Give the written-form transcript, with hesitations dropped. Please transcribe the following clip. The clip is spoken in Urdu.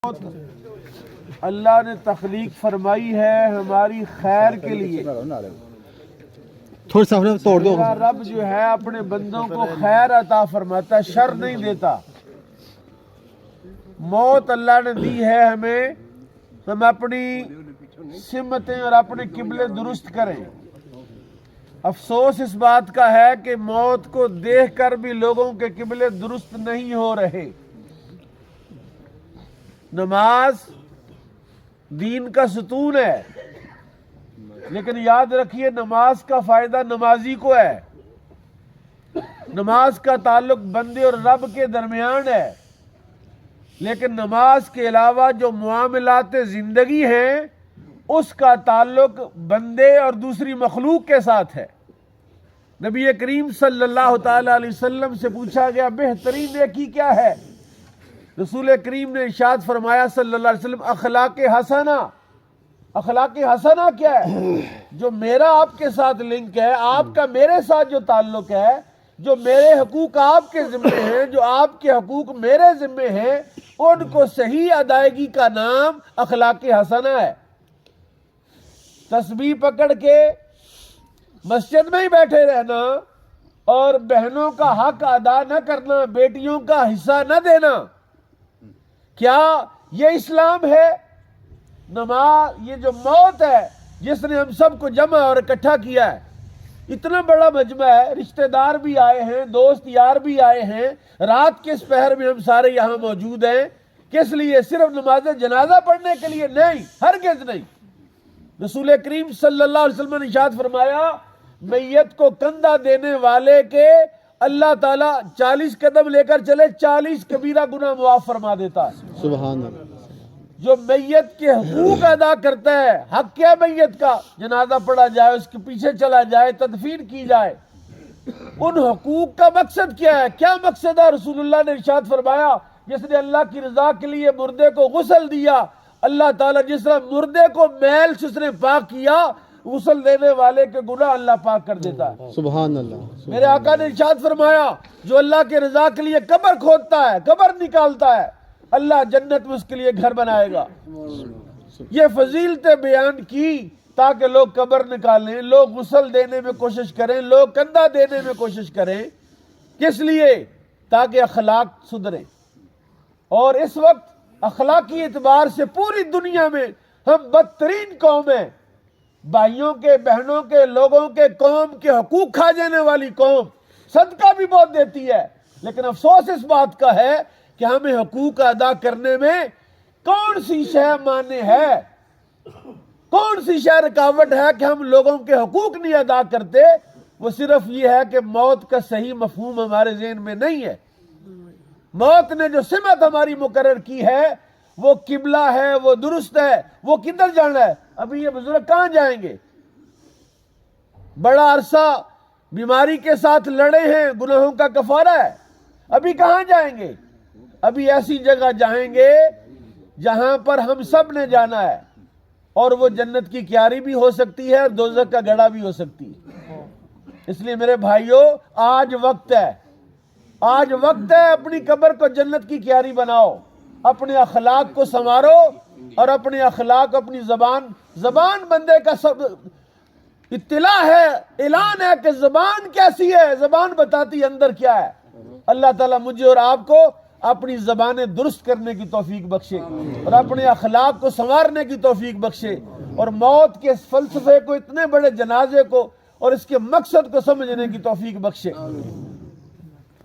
اللہ نے تخلیق فرمائی ہے ہماری خیر کے لیے۔ تھوڑا سا توڑ دو۔ رب جو ہے اپنے بندوں کو خیر عطا فرماتا ہے، شر نہیں دیتا۔ موت اللہ نے دی ہے ہمیں، ہم اپنی سمتیں اور اپنے قبلے درست کریں۔ افسوس اس بات کا ہے کہ موت کو دیکھ کر بھی لوگوں کے قبلے درست نہیں ہو رہے۔ نماز دین کا ستون ہے، لیکن یاد رکھیے نماز کا فائدہ نمازی کو ہے۔ نماز کا تعلق بندے اور رب کے درمیان ہے، لیکن نماز کے علاوہ جو معاملات زندگی ہیں اس کا تعلق بندے اور دوسری مخلوق کے ساتھ ہے۔ نبی کریم صلی اللہ تعالی علیہ وسلم سے پوچھا گیا بہترین نیکی کیا ہے؟ رسول کریم نے ارشاد فرمایا صلی اللہ علیہ وسلم اخلاق حسنہ۔ اخلاق حسنہ کیا ہے؟ جو میرا آپ کے ساتھ لنک ہے، آپ کا میرے ساتھ جو تعلق ہے، جو میرے حقوق آپ کے ذمے ہیں، جو آپ کے حقوق میرے ذمے ہیں، ان کو صحیح ادائیگی کا نام اخلاق حسنہ ہے۔ تسبیح پکڑ کے مسجد میں ہی بیٹھے رہنا اور بہنوں کا حق ادا نہ کرنا، بیٹیوں کا حصہ نہ دینا، کیا یہ اسلام ہے؟ نماز، یہ جو موت ہے جس نے ہم سب کو جمع اور اکٹھا کیا ہے، اتنا بڑا مجمع ہے، رشتہ دار بھی آئے ہیں، دوست یار بھی آئے ہیں، رات کے اس پہر میں ہم سارے یہاں موجود ہیں، کس لیے؟ صرف نماز جنازہ پڑھنے کے لیے نہیں، ہرگز نہیں۔ رسول کریم صلی اللہ علیہ وسلم نے ارشاد فرمایا میت کو کندھا دینے والے کے اللہ تعالیٰ 40 قدم لے کر چلے 40 کبیرہ گناہ معاف فرما دیتا ہے۔ سبحان اللہ۔ جو میت کے حقوق ادا کرتا ہے، حق کیا میت کا؟ جنازہ پڑھا جائے، اس کے پیچھے چلا جائے، تدفین کی جائے، ان حقوق کا مقصد کیا ہے؟ کیا مقصد ہے؟ رسول اللہ نے ارشاد فرمایا جس نے اللہ کی رضا کے لیے مردے کو غسل دیا، اللہ تعالیٰ جس طرح مردے کو میل سے اس نے پاک کیا، غسل دینے والے کے گناہ اللہ پاک کر دیتا ہے۔ سبحان اللہ۔ میرے آقا نے ارشاد فرمایا جو اللہ کے رضا کے لیے قبر کھودتا ہے، قبر نکالتا ہے، اللہ جنت میں اس کے لیے گھر بنائے گا۔ یہ فضیلتیں بیان کی تاکہ لوگ قبر نکالیں، لوگ غسل دینے میں کوشش کریں، لوگ کندھا دینے میں کوشش کریں، کس لیے؟ تاکہ اخلاق سدھریں۔ اور اس وقت اخلاقی اعتبار سے پوری دنیا میں ہم بدترین قوم ہیں، بھائیوں کے، بہنوں کے، لوگوں کے، قوم کے حقوق کھا جانے والی قوم، صدقہ بھی بہت دیتی ہے، لیکن افسوس اس بات کا ہے کہ ہمیں حقوق ادا کرنے میں کون سی شے مانے ہے، کون سی شے رکاوٹ ہے کہ ہم لوگوں کے حقوق نہیں ادا کرتے؟ وہ صرف یہ ہے کہ موت کا صحیح مفہوم ہمارے ذہن میں نہیں ہے۔ موت نے جو سمت ہماری مقرر کی ہے وہ قبلہ ہے، وہ درست ہے، وہ کدھر جانا ہے؟ ابھی یہ بزرگ کہاں جائیں گے؟ بڑا عرصہ بیماری کے ساتھ لڑے ہیں، گناہوں کا کفارہ ہے، ابھی کہاں جائیں گے؟ ابھی ایسی جگہ جائیں گے جہاں پر ہم سب نے جانا ہے، اور وہ جنت کی کیاری بھی ہو سکتی ہے اور دوزخ کا گڑھا بھی ہو سکتی ہے۔ اس لیے میرے بھائیوں، آج وقت ہے، آج وقت ہے اپنی قبر کو جنت کی کیاری بناؤ، اپنے اخلاق کو سنوارو، اور اپنے اخلاق، اپنی زبان بندے کا سب اطلاع ہے، اعلان ہے کہ زبان کیسی ہے، زبان بتاتی ہے اندر کیا ہے۔ اللہ تعالیٰ مجھے اور آپ کو اپنی زبانیں درست کرنے کی توفیق بخشے، اور اپنے اخلاق کو سنوارنے کی توفیق بخشے، اور موت کے اس فلسفے کو، اتنے بڑے جنازے کو اور اس کے مقصد کو سمجھنے کی توفیق بخشے۔